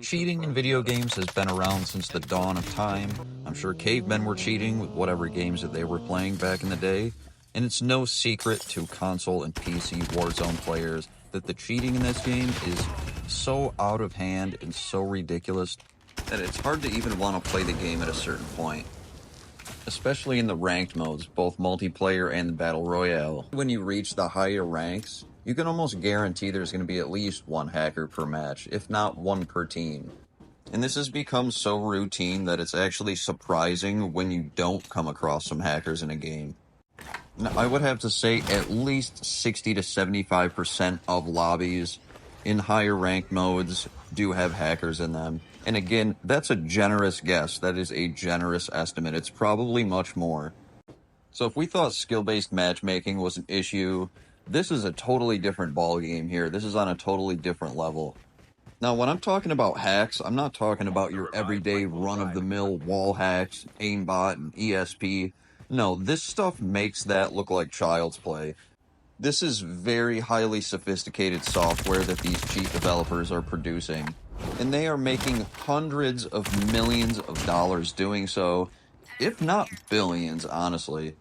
Cheating in video games has been around since the dawn of time. I'm sure cavemen were cheating with whatever games that they were playing back in the day, and it's no secret to console and PC Warzone players that the cheating in this game is so out of hand and so ridiculous that it's hard to even want to play the game at a certain point. Especially in the ranked modes, both multiplayer and the Battle Royale. When you reach the higher ranks, you can almost guarantee there's going to be at least one hacker per match, if not one per team. And this has become so routine that it's actually surprising when you don't come across some hackers in a game. Now, I would have to say at least 60 to 75% of lobbies in higher ranked modes do have hackers in them. And again, that's a generous guess. That is a generous estimate. It's probably much more. So if we thought skill-based matchmaking was an issue, this is a totally different ballgame here. This is on a totally different level. Now, when I'm talking about hacks, I'm not talking about your everyday run-of-the-mill wall hacks, aimbot, and ESP. No, this stuff makes that look like child's play. This is very highly sophisticated software that these cheat developers are producing. And they are making hundreds of millions of dollars doing so, if not billions, honestly.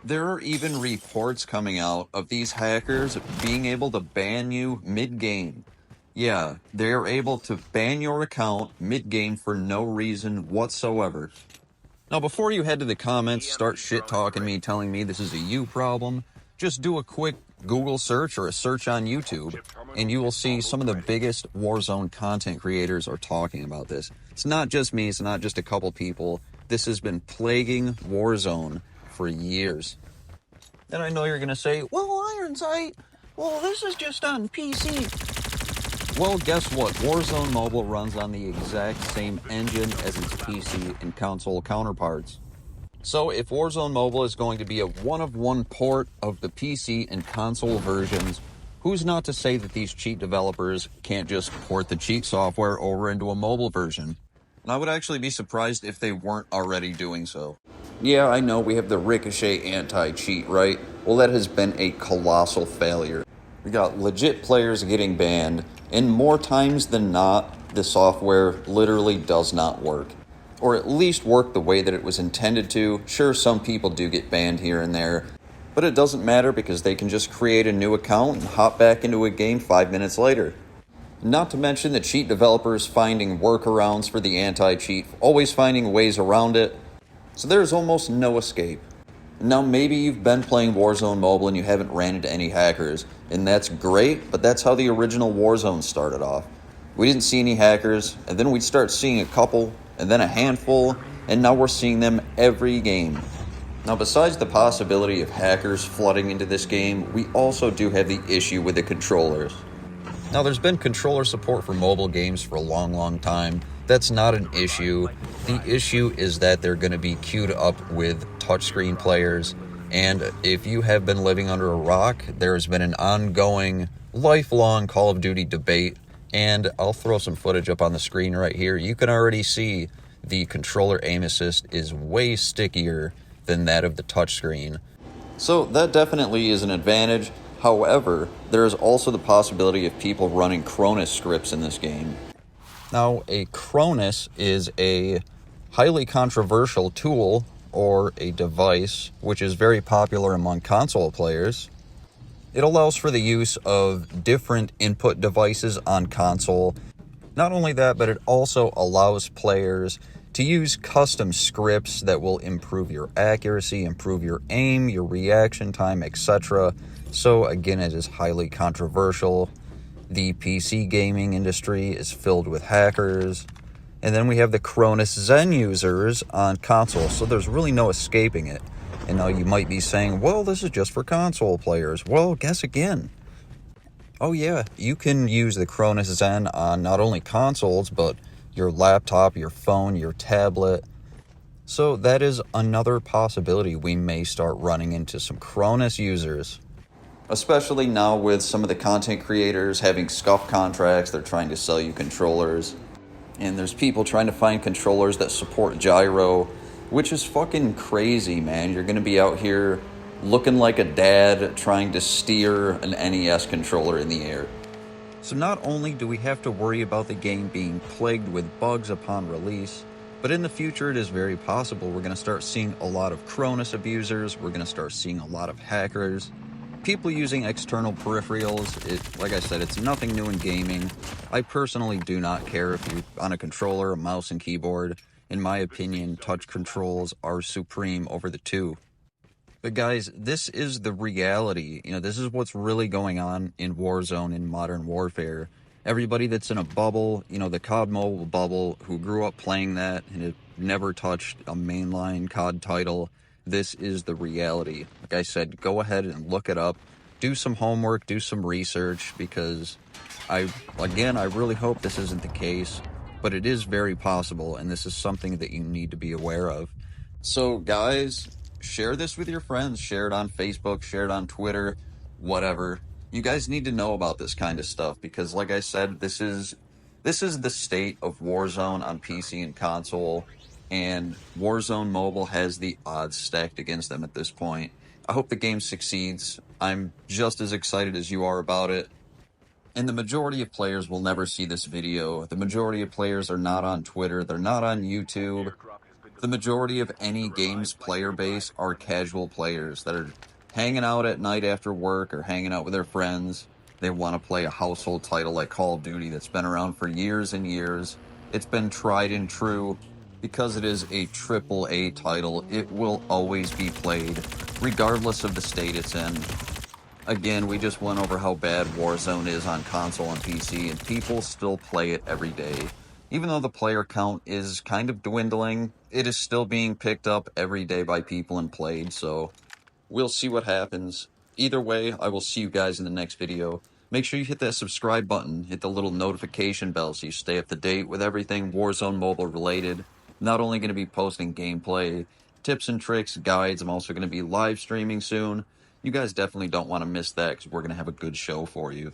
There are even reports coming out of these hackers being able to ban you mid-game. Yeah, they are able to ban your account mid-game for no reason whatsoever. Now, before you head to the comments, start shit-talking me, telling me this is a you problem, just do a quick Google search or a search on YouTube, and you will see some of the biggest Warzone content creators are talking about this. It's not just me, it's not just a couple people. This has been plaguing Warzone for years. And I know you're going to say, well, Iron Sight, well, this is just on PC. Well, guess what? Warzone Mobile runs on the exact same engine as its PC and console counterparts. So if Warzone Mobile is going to be a one-of-one port of the PC and console versions, who's not to say that these cheat developers can't just port the cheat software over into a mobile version? And I would actually be surprised if they weren't already doing so. Yeah, I know we have the Ricochet anti-cheat, right? Well, that has been a colossal failure. We got legit players getting banned, and more times than not, the software literally does not work. Or at least work the way that it was intended to. Sure, some people do get banned here and there, but it doesn't matter because they can just create a new account and hop back into a game 5 minutes later. Not to mention the cheat developers finding workarounds for the anti-cheat, always finding ways around it, so there's almost no escape. Now maybe you've been playing Warzone Mobile and you haven't ran into any hackers, and that's great, but that's how the original Warzone started off. We didn't see any hackers, and then we'd start seeing a couple, and then a handful, and now we're seeing them every game. Now, besides the possibility of hackers flooding into this game, we also do have the issue with the controllers. Now, there's been controller support for mobile games for a long time. That's not an issue. The issue is that they're going to be queued up with touchscreen players, and if you have been living under a rock, there's been an ongoing, lifelong Call of Duty debate. And I'll throw some footage up on the screen right here. You can already see the controller aim assist is way stickier than that of the touchscreen. So that definitely is an advantage. However, there is also the possibility of people running Cronus scripts in this game. Now, a Cronis is a highly controversial tool or a device which is very popular among console players. It allows for the use of different input devices on console. Not only that, but it also allows players to use custom scripts that will improve your accuracy, improve your aim, your reaction time, etc. So again, it is highly controversial. The PC gaming industry is filled with hackers. And then we have the Cronus Zen users on console, so there's really no escaping it. And now you might be saying, well, this is just for console players. Well, guess again. Oh yeah, you can use the Cronus Zen on not only consoles, but your laptop, your phone, your tablet. So that is another possibility. We may start running into some Cronus users. Especially now with some of the content creators having scuff contracts, they're trying to sell you controllers. And there's people trying to find controllers that support gyro, which is fucking crazy, man. You're going to be out here looking like a dad trying to steer an NES controller in the air. So not only do we have to worry about the game being plagued with bugs upon release, but in the future it is very possible we're going to start seeing a lot of Cronus abusers, we're going to start seeing a lot of hackers, people using external peripherals. Like I said, it's nothing new in gaming. I personally do not care if you're on a controller, a mouse, and keyboard. In my opinion, touch controls are supreme over the two. But guys, this is the reality. This is what's really going on in Warzone, in Modern Warfare. Everybody that's in a bubble, the COD Mobile bubble, who grew up playing that and have never touched a mainline COD title, this is the reality. Like I said, go ahead and look it up. Do some homework, do some research, because I really hope this isn't the case, but it is very possible, and this is something that you need to be aware of. So, guys, share this with your friends. Share it on Facebook, share it on Twitter, whatever. You guys need to know about this kind of stuff because, like I said, this is the state of Warzone on PC and console, and Warzone Mobile has the odds stacked against them at this point. I hope the game succeeds. I'm just as excited as you are about it. And the majority of players will never see this video. The majority of players are not on Twitter. They're not on YouTube. The majority of any game's player base are casual players that are hanging out at night after work or hanging out with their friends. They want to play a household title like Call of Duty that's been around for years and years. It's been tried and true. Because it is a AAA title, it will always be played, regardless of the state it's in. Again, we just went over how bad Warzone is on console and PC, and people still play it every day. Even though the player count is kind of dwindling, it is still being picked up every day by people and played, so we'll see what happens. Either way, I will see you guys in the next video. Make sure you hit that subscribe button, hit the little notification bell so you stay up to date with everything Warzone Mobile related. Not only going to be posting gameplay, tips and tricks, guides, I'm also going to be live streaming soon. You guys definitely don't want to miss that because we're going to have a good show for you.